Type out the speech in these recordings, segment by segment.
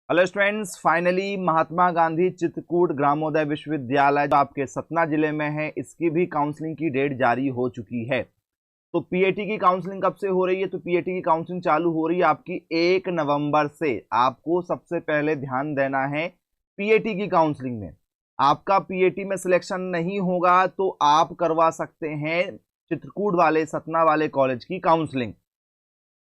Hello students, finally Mahatma Gandhi Chitrakoot ग्रामोदय विश्वविद्यालय जो आपके सतना जिले में है, इसकी भी काउंसलिंग की डेट जारी हो चुकी है। तो पीएटी की काउंसलिंग कब से हो रही है? तो पीएटी की काउंसलिंग चालू हो रही है आपकी 1 नवंबर से। आपको सबसे पहले ध्यान देना है पीएटी की काउंसलिंग में। आपका पीएटी में सिलेक्शन नहीं होगा तो आप करवा सकते हैं चित्रकूट वाले सतना वाले कॉलेज की काउंसलिंग।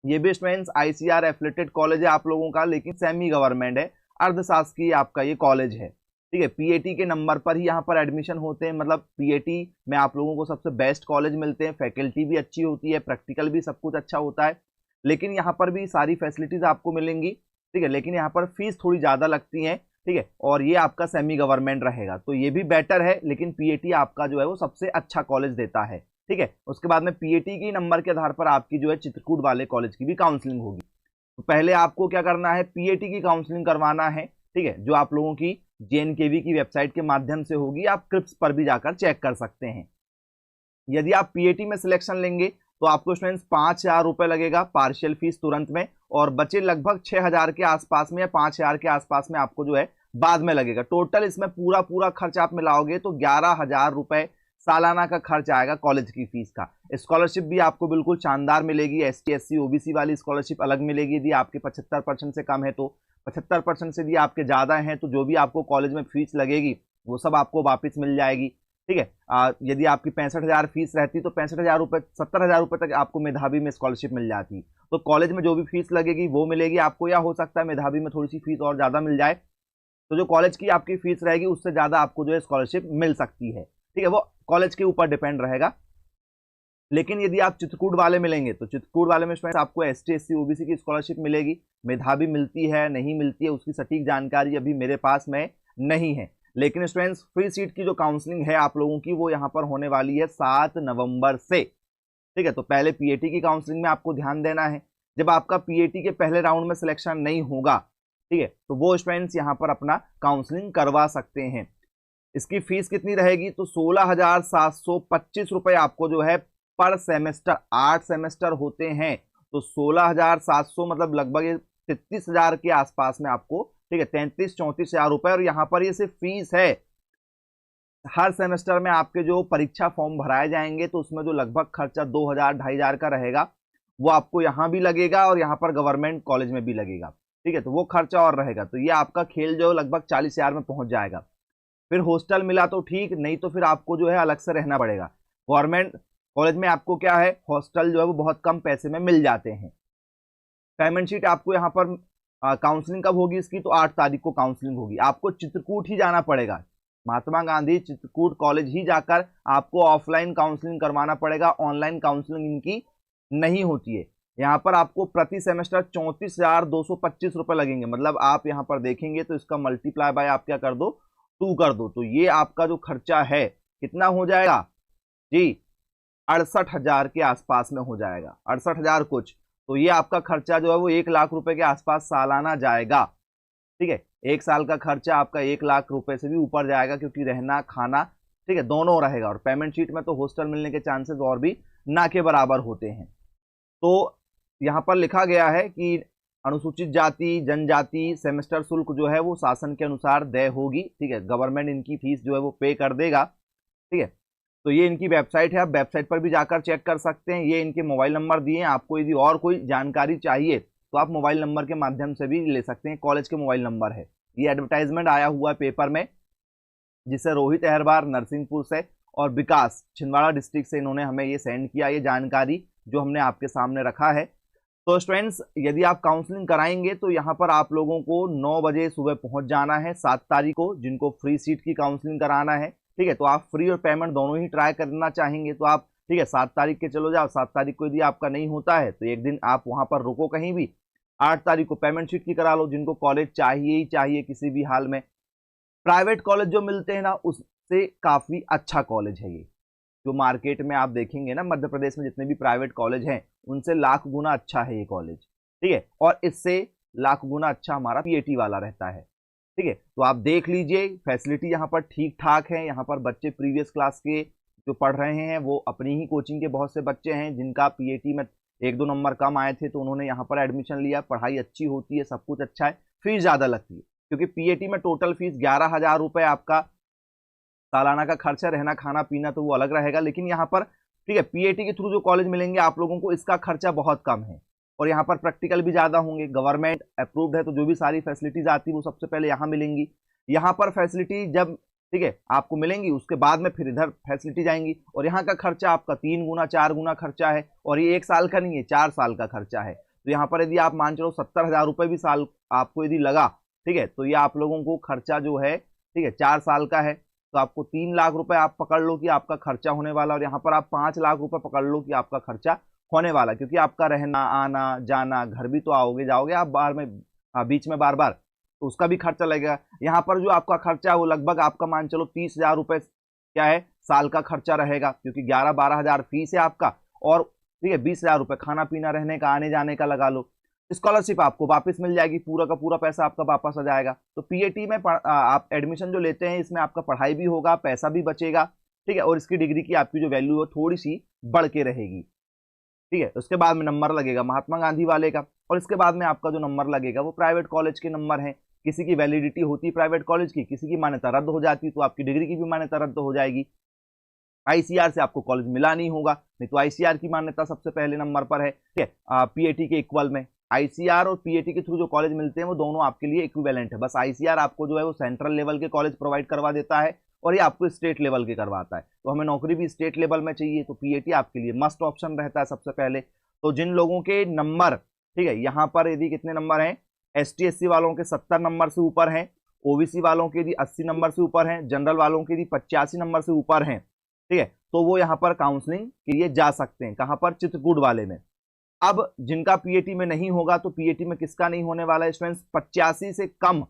ये भी स्टूडेंट्स आईसीआर एफिलेटेड कॉलेज है आप लोगों का, लेकिन सेमी गवर्नमेंट है, अर्धशासकीय आपका ये कॉलेज है। ठीक है, पीएटी के नंबर पर ही यहाँ पर एडमिशन होते हैं। मतलब पीएटी में आप लोगों को सबसे बेस्ट कॉलेज मिलते हैं, फैकल्टी भी अच्छी होती है, प्रैक्टिकल भी सब कुछ अच्छा होता है, लेकिन यहाँ पर भी सारी फैसिलिटीज आपको मिलेंगी। ठीक है, लेकिन यहाँ पर फीस थोड़ी ज़्यादा लगती है। ठीक है, और ये आपका सेमी गवर्नमेंट रहेगा, तो ये भी बेटर है, लेकिन पीएटी आपका जो है वो सबसे अच्छा कॉलेज देता है। ठीक है, उसके बाद में पीएटी की नंबर के आधार पर आपकी जो है चित्रकूट वाले कॉलेज की भी काउंसलिंग होगी। तो पहले आपको क्या करना है, पीएटी की काउंसलिंग करवाना है। ठीक है, जो आप लोगों की जेएनकेवी की वेबसाइट के माध्यम से होगी, आप क्रिप्स पर भी जाकर चेक कर सकते हैं। यदि आप पीएटी में सिलेक्शन लेंगे तो आपको स्टूडेंट्स 5,000 रुपये लगेगा पार्शियल फीस तुरंत में, और बचे लगभग 6,000 के आसपास में या 5,000 के आसपास में आपको जो है बाद में लगेगा। टोटल इसमें पूरा पूरा खर्च आप मिलाओगे तो 11,000 रुपये सालाना का खर्च आएगा कॉलेज की फीस का। स्कॉलरशिप भी आपको बिल्कुल शानदार मिलेगी, एसटी एससी ओबीसी वाली स्कॉलरशिप अलग मिलेगी। यदि आपके 75% से कम है तो 75% से, यदि आपके ज़्यादा हैं तो जो भी आपको कॉलेज में फीस लगेगी वो सब आपको वापस मिल जाएगी। ठीक है, यदि आपकी 65,000 फीस रहती तो 65,000 रुपये 70,000 रुपये तक आपको मेधावी में स्कॉलरशिप मिल जाती। तो कॉलेज में जो भी फीस लगेगी वो मिलेगी आपको, या हो सकता है मेधावी में थोड़ी सी फीस और ज़्यादा मिल जाए, तो जो कॉलेज की आपकी फीस रहेगी उससे ज़्यादा आपको जो है स्कॉलरशिप मिल सकती है। ठीक है, वो कॉलेज के ऊपर डिपेंड रहेगा। लेकिन यदि आप चित्रकूट वाले मिलेंगे तो चित्रकूट वाले में आपको एसटी एससी ओबीसी की स्कॉलरशिप मिलेगी। मेधावी मिलती है नहीं मिलती है उसकी सटीक जानकारी अभी मेरे पास में नहीं है, लेकिन स्टूडेंट्स फ्री सीट की जो काउंसलिंग है आप लोगों की वो यहाँ पर होने वाली है 7 नवंबर से। ठीक है, तो पहले पीएटी की काउंसलिंग में आपको ध्यान देना है। जब आपका पीएटी के पहले राउंड में सिलेक्शन नहीं होगा, ठीक है, तो वो स्टूडेंट्स यहाँ पर अपना काउंसलिंग करवा सकते हैं। इसकी फीस कितनी रहेगी? तो 16,725 रुपये आपको जो है पर सेमेस्टर, 8 सेमेस्टर होते हैं तो 16,700 मतलब लगभग 33,000 के आसपास में आपको, ठीक है, 33-34,000 रुपये। और यहाँ पर ये सिर्फ फीस है। हर सेमेस्टर में आपके जो परीक्षा फॉर्म भराए जाएंगे तो उसमें जो लगभग खर्चा 2,000-2,500 का रहेगा वो आपको यहाँ भी लगेगा और यहाँ पर गवर्नमेंट कॉलेज में भी लगेगा। ठीक है, तो वो खर्चा और रहेगा, तो ये आपका खेल जो लगभग 40,000 में पहुंच जाएगा। फिर हॉस्टल मिला तो ठीक, नहीं तो फिर आपको जो है अलग से रहना पड़ेगा। गवर्नमेंट कॉलेज में आपको क्या है, हॉस्टल जो है वो बहुत कम पैसे में मिल जाते हैं। पेमेंट शीट आपको यहाँ पर काउंसलिंग कब होगी इसकी? तो 8 तारीख को काउंसलिंग होगी। आपको चित्रकूट ही जाना पड़ेगा, महात्मा गांधी चित्रकूट कॉलेज ही जाकर आपको ऑफलाइन काउंसलिंग करवाना पड़ेगा। ऑनलाइन काउंसलिंग इनकी नहीं होती है। यहाँ पर आपको प्रति सेमेस्टर 34,225 रुपये लगेंगे। मतलब आप यहाँ पर देखेंगे तो इसका मल्टीप्लाई बाय आप क्या कर दो, 2 कर दो, तो ये आपका जो खर्चा है कितना हो जाएगा जी? 68,000 के आसपास में हो जाएगा, 68,000 कुछ। तो ये आपका खर्चा जो है वो 1 लाख रुपए के आसपास सालाना जाएगा। ठीक है, 1 साल का खर्चा आपका 1 लाख रुपए से भी ऊपर जाएगा, क्योंकि रहना खाना, ठीक है, दोनों रहेगा। और पेमेंट शीट में तो हॉस्टल मिलने के चांसेस और भी ना के बराबर होते हैं। तो यहाँ पर लिखा गया है कि अनुसूचित जाति जनजाति सेमेस्टर शुल्क जो है वो शासन के अनुसार तय होगी। ठीक है, गवर्नमेंट इनकी फीस जो है वो पे कर देगा। ठीक है, तो ये इनकी वेबसाइट है, आप वेबसाइट पर भी जाकर चेक कर सकते हैं। ये इनके मोबाइल नंबर दिए हैं, आपको यदि और कोई जानकारी चाहिए तो आप मोबाइल नंबर के माध्यम से भी ले सकते हैं। कॉलेज के मोबाइल नंबर है। ये एडवर्टाइजमेंट आया हुआ है पेपर में, जिसे रोहित अहरबार नरसिंहपुर से और विकास छिंदवाड़ा डिस्ट्रिक्ट से इन्होंने हमें ये सेंड किया, ये जानकारी जो हमने आपके सामने रखा है। तो स्टूडेंट्स यदि आप काउंसलिंग कराएंगे तो यहाँ पर आप लोगों को 9 बजे सुबह पहुँच जाना है 7 तारीख को, जिनको फ्री सीट की काउंसलिंग कराना है। ठीक है, तो आप फ्री और पेमेंट दोनों ही ट्राई करना चाहेंगे तो आप, ठीक है, 7 तारीख के चलो जाओ। 7 तारीख को यदि आपका नहीं होता है तो एक दिन आप वहाँ पर रुको कहीं भी। 8 तारीख को पेमेंट शीट की करा लो, जिनको कॉलेज चाहिए ही चाहिए किसी भी हाल में। प्राइवेट कॉलेज जो मिलते हैं ना, उससे काफ़ी अच्छा कॉलेज है ये। जो मार्केट में आप देखेंगे ना, मध्य प्रदेश में जितने भी प्राइवेट कॉलेज हैं उनसे लाख गुना अच्छा है ये कॉलेज। ठीक है, और इससे लाख गुना अच्छा हमारा पीएटी वाला रहता है। ठीक है, तो आप देख लीजिए, फैसिलिटी यहाँ पर ठीक ठाक है। यहाँ पर बच्चे प्रीवियस क्लास के जो पढ़ रहे हैं वो अपनी ही कोचिंग के बहुत से बच्चे हैं जिनका पीएटी में 1-2 नंबर कम आए थे तो उन्होंने यहाँ पर एडमिशन लिया। पढ़ाई अच्छी होती है, सब कुछ अच्छा है, फीस ज़्यादा लगती है क्योंकि पीएटी में टोटल फीस 11,000 रुपये आपका सालाना का खर्चा, रहना खाना पीना तो वो अलग रहेगा। लेकिन यहाँ पर ठीक है, पीएटी के थ्रू जो कॉलेज मिलेंगे आप लोगों को, इसका खर्चा बहुत कम है और यहाँ पर प्रैक्टिकल भी ज़्यादा होंगे। गवर्नमेंट अप्रूव्ड है तो जो भी सारी फैसिलिटीज़ आती है वो सबसे पहले यहाँ मिलेंगी। यहाँ पर फैसिलिटी जब ठीक है आपको मिलेंगी, उसके बाद में फिर इधर फैसिलिटी जाएंगी और यहाँ का खर्चा आपका 3 गुना 4 गुना खर्चा है। और ये 1 साल का नहीं है, 4 साल का खर्चा है। तो यहाँ पर यदि आप मान चलो 70,000 रुपये भी साल आपको यदि लगा, ठीक है, तो ये आप लोगों को खर्चा जो है ठीक है 4 साल का है, तो आपको 3 लाख रुपए आप पकड़ लो कि आपका खर्चा होने वाला, और यहाँ पर आप 5 लाख रुपए पकड़ लो कि आपका खर्चा होने वाला, क्योंकि आपका रहना आना जाना, घर भी तो आओगे जाओगे आप बाहर में बीच में बार बार, तो उसका भी खर्चा लगेगा। यहाँ पर जो आपका खर्चा है वो लगभग आपका मान चलो 30,000 रुपये क्या है साल का खर्चा रहेगा, क्योंकि 11-12 हज़ार फीस है आपका, और ठीक है 20,000 रुपये खाना पीना रहने का आने जाने का लगा लो। स्कॉलरशिप आपको वापस मिल जाएगी, पूरा का पूरा पैसा आपका वापस आ जाएगा। तो पीएटी में आप एडमिशन जो लेते हैं इसमें आपका पढ़ाई भी होगा, पैसा भी बचेगा, ठीक है, और इसकी डिग्री की आपकी जो वैल्यू है थोड़ी सी बढ़ के रहेगी, ठीक है। उसके बाद में नंबर लगेगा महात्मा गांधी वाले का, और इसके बाद में आपका जो नंबर लगेगा वो प्राइवेट कॉलेज के नंबर हैं। किसी की वैलिडिटी होती है प्राइवेट कॉलेज की, किसी की मान्यता रद्द हो जाती है तो आपकी डिग्री की भी मान्यता रद्द हो जाएगी। आईसीआर से आपको कॉलेज मिला नहीं होगा, नहीं तो आईसीआर की मान्यता सबसे पहले नंबर पर है, ठीक है। पीएटी के इक्वल में आईसीआर और पीएटी के थ्रू जो कॉलेज मिलते हैं वो दोनों आपके लिए इक्विवेलेंट है। बस आईसीआर आपको जो है वो सेंट्रल लेवल के कॉलेज प्रोवाइड करवा देता है और ये आपको स्टेट लेवल के करवाता है। तो हमें नौकरी भी स्टेट लेवल में चाहिए तो पीएटी आपके लिए मस्ट ऑप्शन रहता है सबसे पहले। तो जिन लोगों के नंबर ठीक है यहाँ पर यदि कितने नंबर हैं, एसटी एससी वालों के 70 नंबर से ऊपर हैं, ओबीसी वालों के यदि 80 नंबर से ऊपर हैं, जनरल वालों के यदि 85 नंबर से ऊपर हैं, ठीक है, तो वो यहाँ पर काउंसलिंग के लिए जा सकते हैं। कहाँ पर? चित्रकूट वाले में। अब जिनका पीएटी में नहीं होगा तो पीएटी में किसका नहीं होने वाला है स्टूडेंट्स? 85 से कम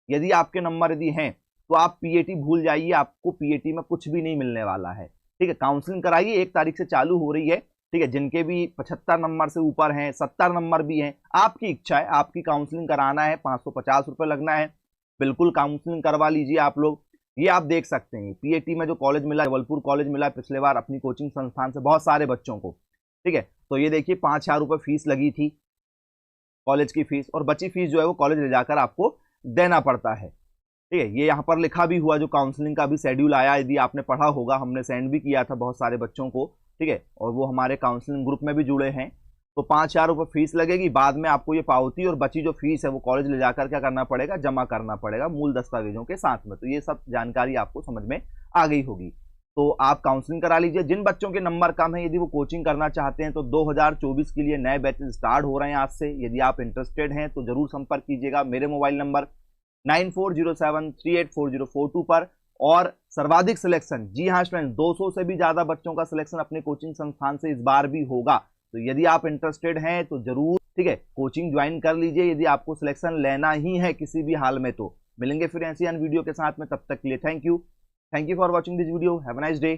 यदि आपके नंबर यदि हैं तो आप पीएटी भूल जाइए, आपको पीएटी में कुछ भी नहीं मिलने वाला है, ठीक है। काउंसलिंग कराइए, 1 तारीख से चालू हो रही है, ठीक है। जिनके भी 75 नंबर से ऊपर हैं, 70 नंबर भी हैं, आपकी इच्छा है, आपकी काउंसलिंग कराना है, 550 रुपये लगना है, बिल्कुल काउंसलिंग करवा लीजिए आप लोग। ये आप देख सकते हैं पीएटी में जो कॉलेज मिला, जबलपुर कॉलेज मिला पिछले बार अपनी कोचिंग संस्थान से बहुत सारे बच्चों को, ठीक है। तो ये देखिए 5,000 रुपये फीस लगी थी कॉलेज की फीस, और बची फीस जो है वो कॉलेज ले जाकर आपको देना पड़ता है, ठीक है। ये यहाँ पर लिखा भी हुआ, जो काउंसलिंग का भी शेड्यूल आया, यदि आपने पढ़ा होगा, हमने सेंड भी किया था बहुत सारे बच्चों को, ठीक है, और वो हमारे काउंसलिंग ग्रुप में भी जुड़े हैं। तो 5,000 रुपये फीस लगेगी, बाद में आपको ये पावती और बची जो फीस है वो कॉलेज ले जाकर क्या करना पड़ेगा? जमा करना पड़ेगा मूल दस्तावेजों के साथ में। तो ये सब जानकारी आपको समझ में आ गई होगी। तो आप काउंसलिंग करा लीजिए। जिन बच्चों के नंबर कम है, यदि वो कोचिंग करना चाहते हैं तो 2024 के लिए नए बैचेस स्टार्ट हो रहे हैं आज से। यदि आप इंटरेस्टेड हैं तो जरूर संपर्क कीजिएगा मेरे मोबाइल नंबर 9407384042 पर। और सर्वाधिक सिलेक्शन, जी हाँ स्टूडेंट, 200 से भी ज़्यादा बच्चों का सिलेक्शन अपने कोचिंग संस्थान से इस बार भी होगा। तो यदि आप इंटरेस्टेड हैं तो जरूर ठीक है कोचिंग ज्वाइन कर लीजिए, यदि आपको सिलेक्शन लेना ही है किसी भी हाल में। तो मिलेंगे फिर ऐसी अन्य वीडियो के साथ में, तब तक के लिए thank you for watching this video. Have a nice day.